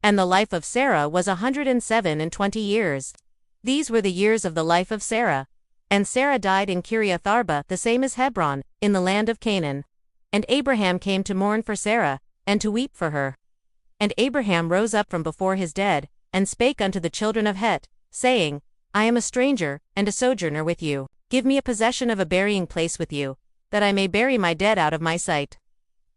And the life of Sarah was 127 years. These were the years of the life of Sarah. And Sarah died in Kiriath Arba, the same as Hebron, in the land of Canaan. And Abraham came to mourn for Sarah, and to weep for her. And Abraham rose up from before his dead, and spake unto the children of Het, saying, I am a stranger, and a sojourner with you. Give me a possession of a burying place with you, that I may bury my dead out of my sight.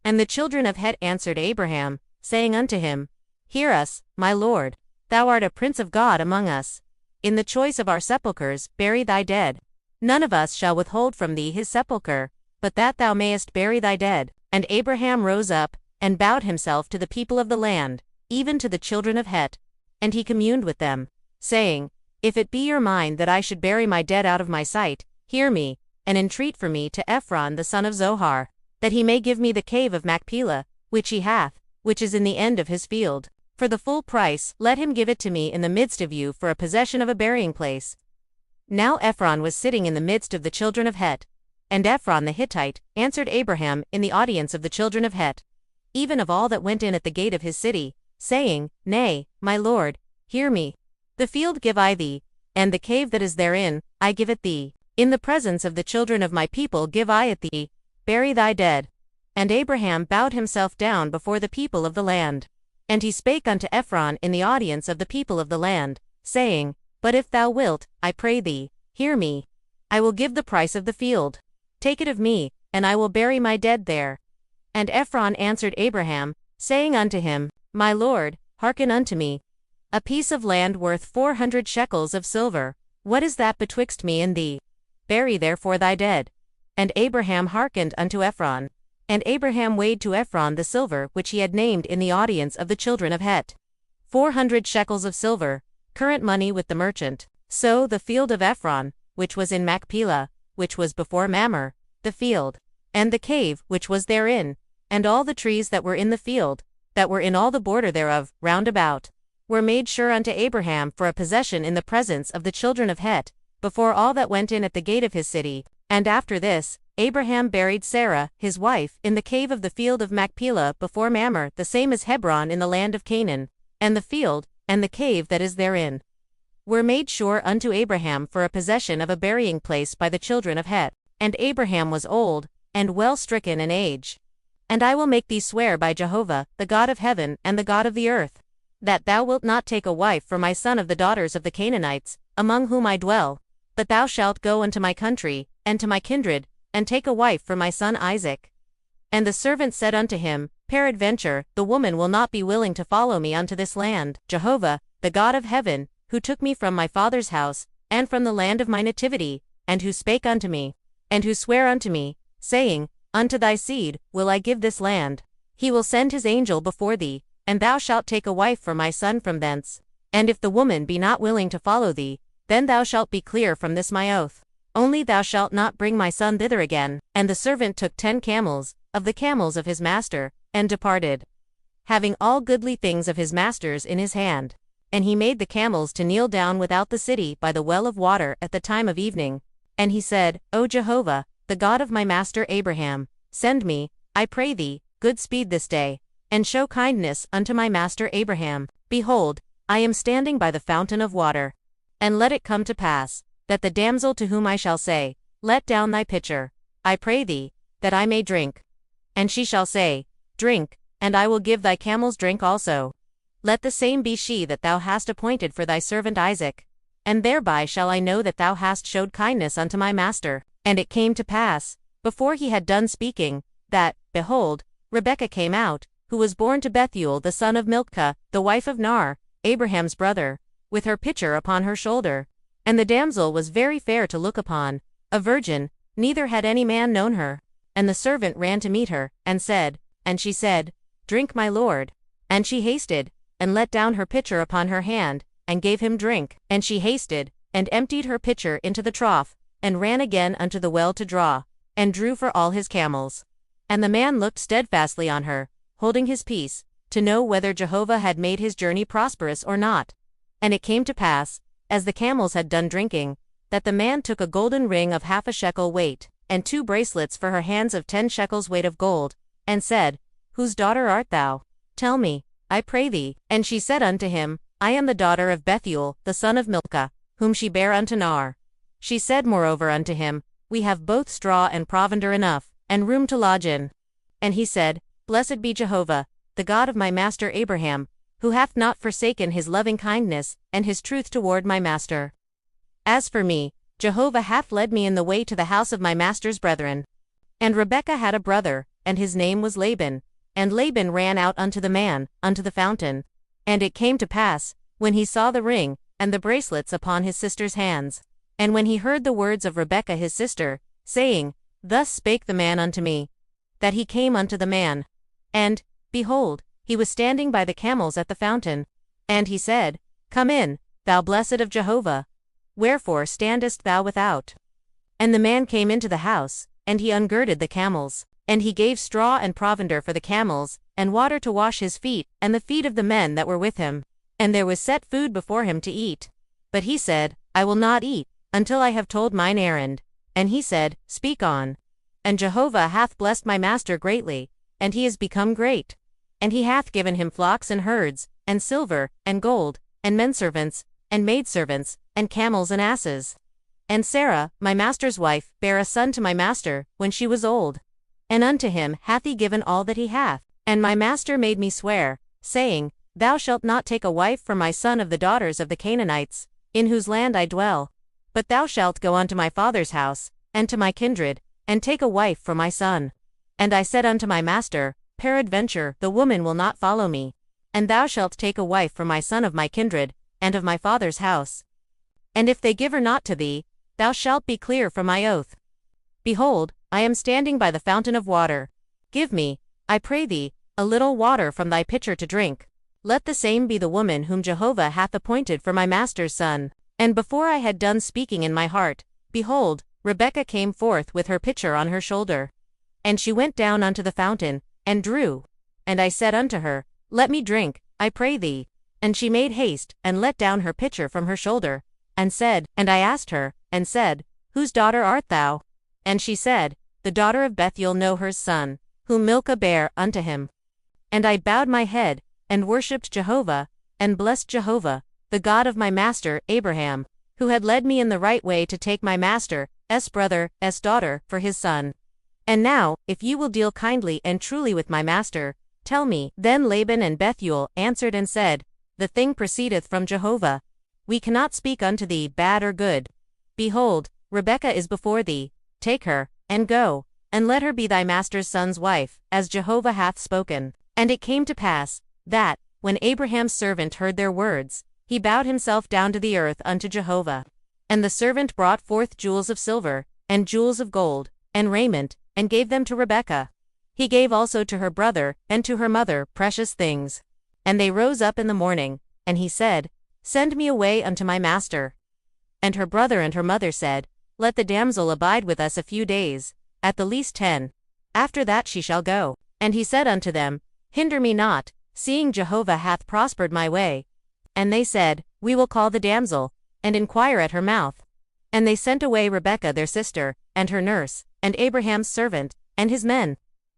And the children of Het answered Abraham, saying unto him, Hear us, my lord, thou art a prince of God among us. In the choice of our sepulchres bury thy dead. None of us shall withhold from thee his sepulchre, but that thou mayest bury thy dead. And Abraham rose up, and bowed himself to the people of the land, even to the children of Het. And he communed with them, saying, If it be your mind that I should bury my dead out of my sight, hear me, and entreat for me to Ephron the son of Zohar, that he may give me the cave of Machpelah, which he hath, which is in the end of his field. For the full price, let him give it to me in the midst of you for a possession of a burying place. Now Ephron was sitting in the midst of the children of Het. And Ephron the Hittite answered Abraham in the audience of the children of Het, even of all that went in at the gate of his city, saying, Nay, my lord, hear me. The field give I thee, and the cave that is therein, I give it thee. In the presence of the children of my people give I it thee, bury thy dead. And Abraham bowed himself down before the people of the land. And he spake unto Ephron in the audience of the people of the land, saying, But if thou wilt, I pray thee, hear me. I will give the price of the field. Take it of me, and I will bury my dead there. And Ephron answered Abraham, saying unto him, My lord, hearken unto me. A piece of land worth 400 shekels of silver, what is that betwixt me and thee? Bury therefore thy dead. And Abraham hearkened unto Ephron. And Abraham weighed to Ephron the silver which he had named in the audience of the children of Het. 400 shekels of silver, current money with the merchant. So the field of Ephron, which was in Machpelah, which was before Mamre, the field, and the cave which was therein, and all the trees that were in the field, that were in all the border thereof, round about, were made sure unto Abraham for a possession in the presence of the children of Het, before all that went in at the gate of his city. And after this, Abraham buried Sarah, his wife, in the cave of the field of Machpelah before Mamre, the same as Hebron in the land of Canaan. And the field, and the cave that is therein, were made sure unto Abraham for a possession of a burying place by the children of Het. And Abraham was old, and well stricken in age. And I will make thee swear by Jehovah, the God of heaven and the God of the earth, that thou wilt not take a wife for my son of the daughters of the Canaanites, among whom I dwell, but thou shalt go unto my country, and to my kindred, and take a wife for my son Isaac. And the servant said unto him, Peradventure, the woman will not be willing to follow me unto this land. Jehovah, the God of heaven, who took me from my father's house, and from the land of my nativity, and who spake unto me, and who sware unto me, saying, Unto thy seed will I give this land. He will send his angel before thee, and thou shalt take a wife for my son from thence. And if the woman be not willing to follow thee, then thou shalt be clear from this my oath. Only thou shalt not bring my son thither again. And the servant took 10 camels, of the camels of his master, and departed, having all goodly things of his master's in his hand. And he made the camels to kneel down without the city by the well of water at the time of evening. And he said, O Jehovah, the God of my master Abraham, send me, I pray thee, good speed this day, and show kindness unto my master Abraham. Behold, I am standing by the fountain of water. And let it come to pass, that the damsel to whom I shall say, Let down thy pitcher, I pray thee, that I may drink. And she shall say, Drink, and I will give thy camels drink also. Let the same be she that thou hast appointed for thy servant Isaac. And thereby shall I know that thou hast showed kindness unto my master. And it came to pass, before he had done speaking, that, behold, Rebekah came out, who was born to Bethuel the son of Milcah, the wife of Nar, Abraham's brother, with her pitcher upon her shoulder. And the damsel was very fair to look upon, a virgin, neither had any man known her. And the servant ran to meet her, and she said, Drink, my lord. And she hasted, and let down her pitcher upon her hand, and gave him drink. And she hasted, and emptied her pitcher into the trough, and ran again unto the well to draw, and drew for all his camels. And the man looked steadfastly on her, holding his peace, to know whether Jehovah had made his journey prosperous or not. And it came to pass, as the camels had done drinking, that the man took a golden ring of 1/2 shekel weight, and 2 bracelets for her hands of 10 shekels weight of gold, and said, Whose daughter art thou? Tell me, I pray thee. And she said unto him, I am the daughter of Bethuel, the son of Milcah, whom she bare unto Nar. She said moreover unto him, We have both straw and provender enough, and room to lodge in. And he said, Blessed be Jehovah, the God of my master Abraham, who hath not forsaken his loving kindness, and his truth toward my master. As for me, Jehovah hath led me in the way to the house of my master's brethren. And Rebekah had a brother, and his name was Laban. And Laban ran out unto the man, unto the fountain. And it came to pass, when he saw the ring, and the bracelets upon his sister's hands, and when he heard the words of Rebekah his sister, saying, Thus spake the man unto me, that he came unto the man. And, behold, he was standing by the camels at the fountain. And he said, Come in, thou blessed of Jehovah. Wherefore standest thou without? And the man came into the house, and he ungirded the camels, and he gave straw and provender for the camels, and water to wash his feet, and the feet of the men that were with him. And there was set food before him to eat. But he said, I will not eat, until I have told mine errand. And he said, Speak on. And Jehovah hath blessed my master greatly, and he is become great. And he hath given him flocks and herds, and silver, and gold, and menservants, and maidservants, and camels and asses. And Sarah, my master's wife, bare a son to my master, when she was old. And unto him hath he given all that he hath. And my master made me swear, saying, Thou shalt not take a wife for my son of the daughters of the Canaanites, in whose land I dwell. But thou shalt go unto my father's house, and to my kindred, and take a wife for my son. And I said unto my master, Peradventure the woman will not follow me. And thou shalt take a wife for my son of my kindred, and of my father's house. And if they give her not to thee, thou shalt be clear from my oath. Behold, I am standing by the fountain of water. Give me, I pray thee, a little water from thy pitcher to drink. Let the same be the woman whom Jehovah hath appointed for my master's son. And before I had done speaking in my heart, behold, Rebekah came forth with her pitcher on her shoulder. And she went down unto the fountain, and drew. And I said unto her, Let me drink, I pray thee. And she made haste, and let down her pitcher from her shoulder, and said, and I asked her, and said, Whose daughter art thou? And she said, The daughter of Bethuel Noher's son, whom Milcah bare unto him. And I bowed my head, and worshipped Jehovah, and blessed Jehovah, the God of my master Abraham, who had led me in the right way to take my master's brother's daughter for his son. And now, if ye will deal kindly and truly with my master, tell me. Then Laban and Bethuel answered and said, The thing proceedeth from Jehovah. We cannot speak unto thee bad or good. Behold, Rebekah is before thee, take her, and go, and let her be thy master's son's wife, as Jehovah hath spoken. And it came to pass, that, when Abraham's servant heard their words, he bowed himself down to the earth unto Jehovah. And the servant brought forth jewels of silver, and jewels of gold, and raiment, and gave them to Rebekah. He gave also to her brother, and to her mother, precious things. And they rose up in the morning, and he said, Send me away unto my master. And her brother and her mother said, Let the damsel abide with us a few days, at the least 10. After that she shall go. And he said unto them, Hinder me not, seeing Jehovah hath prospered my way. And they said, We will call the damsel, and inquire at her mouth. And they sent away Rebekah their sister, and her nurse, and Abraham's servant, and his men.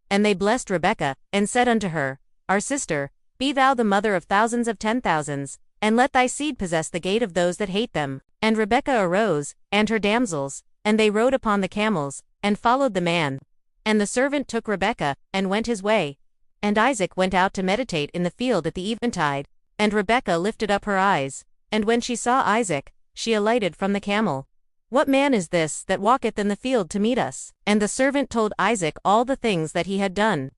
And they blessed Rebekah, and said unto her, Our sister, be thou the mother of thousands of 10,000s, and let thy seed possess the gate of those that hate them. And Rebekah arose, and her damsels, and they rode upon the camels, and followed the man. And the servant took Rebekah, and went his way. And Isaac went out to meditate in the field at the eventide. And Rebekah lifted up her eyes, and when she saw Isaac, she alighted from the camel. What man is this that walketh in the field to meet us? And the servant told Isaac all the things that he had done.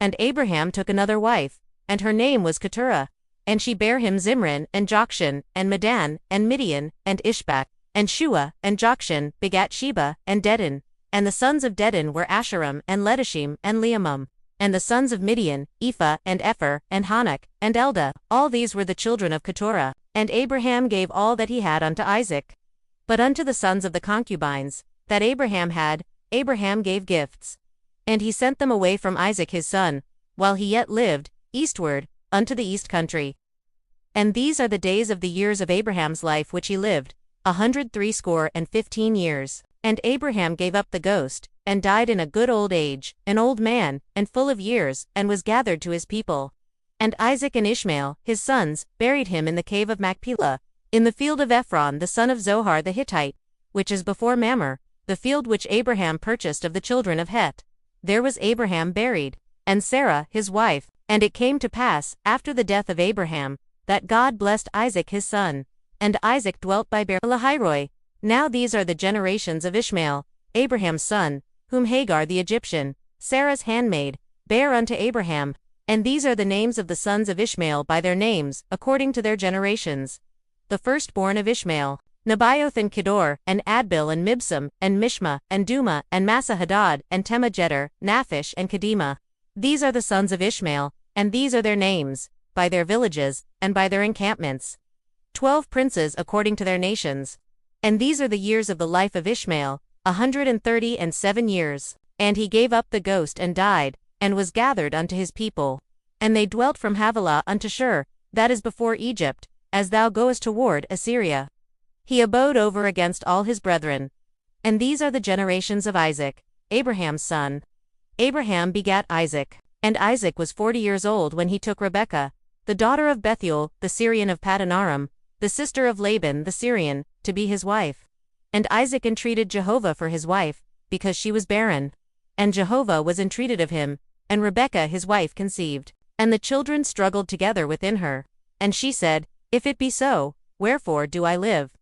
And Abraham took another wife, and her name was Keturah. And she bare him Zimran, and Jokshan, and Medan, and Midian, and Ishbak, and Shua, and Jokshan begat Sheba, and Dedan. And the sons of Dedan were Asherim, and Letishim, and Leamum. And the sons of Midian, Ephah, and Epher, and Hanok, and Eldah. All these were the children of Keturah. And Abraham gave all that he had unto Isaac. But unto the sons of the concubines that Abraham had, Abraham gave gifts. And he sent them away from Isaac his son, while he yet lived, eastward, unto the east country. And these are the days of the years of Abraham's life which he lived, 160 years. And Abraham gave up the ghost, and died in a good old age, an old man, and full of years, and was gathered to his people. And Isaac and Ishmael, his sons, buried him in the cave of Machpelah, in the field of Ephron the son of Zohar the Hittite, which is before Mamre, the field which Abraham purchased of the children of Het. There was Abraham buried, and Sarah his wife. And it came to pass, after the death of Abraham, that God blessed Isaac his son. And Isaac dwelt by Beer-lahai-roi. Now these are the generations of Ishmael, Abraham's son, whom Hagar the Egyptian, Sarah's handmaid, bare unto Abraham. And these are the names of the sons of Ishmael by their names, according to their generations. The firstborn of Ishmael, Nebaioth and Kedor, and Adbil and Mibsam, and Mishma, and Duma, and Massa-Hadad, and Tema-Jeter, Naphish and Kedema. These are the sons of Ishmael, and these are their names, by their villages, and by their encampments. 12 princes according to their nations. And these are the years of the life of Ishmael, 137 years. And he gave up the ghost and died, and was gathered unto his people. And they dwelt from Havilah unto Shur, that is before Egypt, as thou goest toward Assyria. He abode over against all his brethren. And these are the generations of Isaac, Abraham's son. Abraham begat Isaac. And Isaac was 40 years old when he took Rebekah, the daughter of Bethuel, the Syrian of Paddan Aram, the sister of Laban the Syrian, to be his wife. And Isaac entreated Jehovah for his wife, because she was barren. And Jehovah was entreated of him, and Rebekah his wife conceived. And the children struggled together within her. And she said, If it be so, wherefore do I live?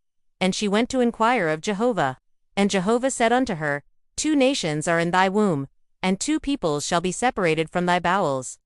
And she went to inquire of Jehovah. And Jehovah said unto her, 2 nations are in thy womb, and 2 peoples shall be separated from thy bowels.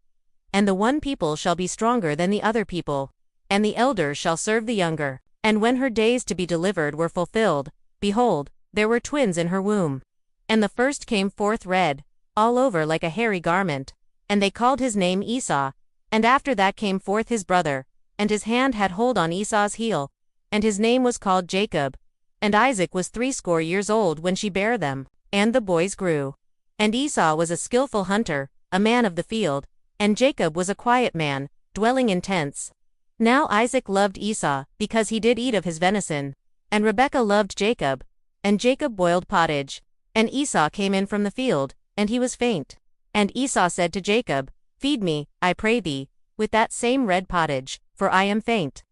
And the one people shall be stronger than the other people, and the elder shall serve the younger. And when her days to be delivered were fulfilled, behold, there were twins in her womb. And the first came forth red, all over like a hairy garment, and they called his name Esau. And after that came forth his brother, and his hand had hold on Esau's heel, and his name was called Jacob. And Isaac was 80 years old when she bare them, and the boys grew. And Esau was a skillful hunter, a man of the field, and Jacob was a quiet man, dwelling in tents. Now Isaac loved Esau, because he did eat of his venison. And Rebekah loved Jacob. And Jacob boiled pottage. And Esau came in from the field, and he was faint. And Esau said to Jacob, Feed me, I pray thee, with that same red pottage, for I am faint.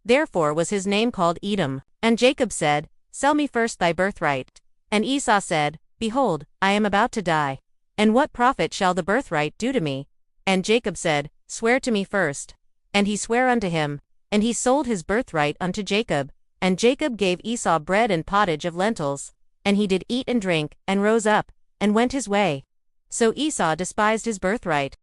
Therefore was his name called Edom. And Jacob said, Sell me first thy birthright. And Esau said, Behold, I am about to die. And what profit shall the birthright do to me? And Jacob said, Swear to me first. And he sware unto him, and he sold his birthright unto Jacob. And Jacob gave Esau bread and pottage of lentils. And he did eat and drink, and rose up, and went his way. So Esau despised his birthright.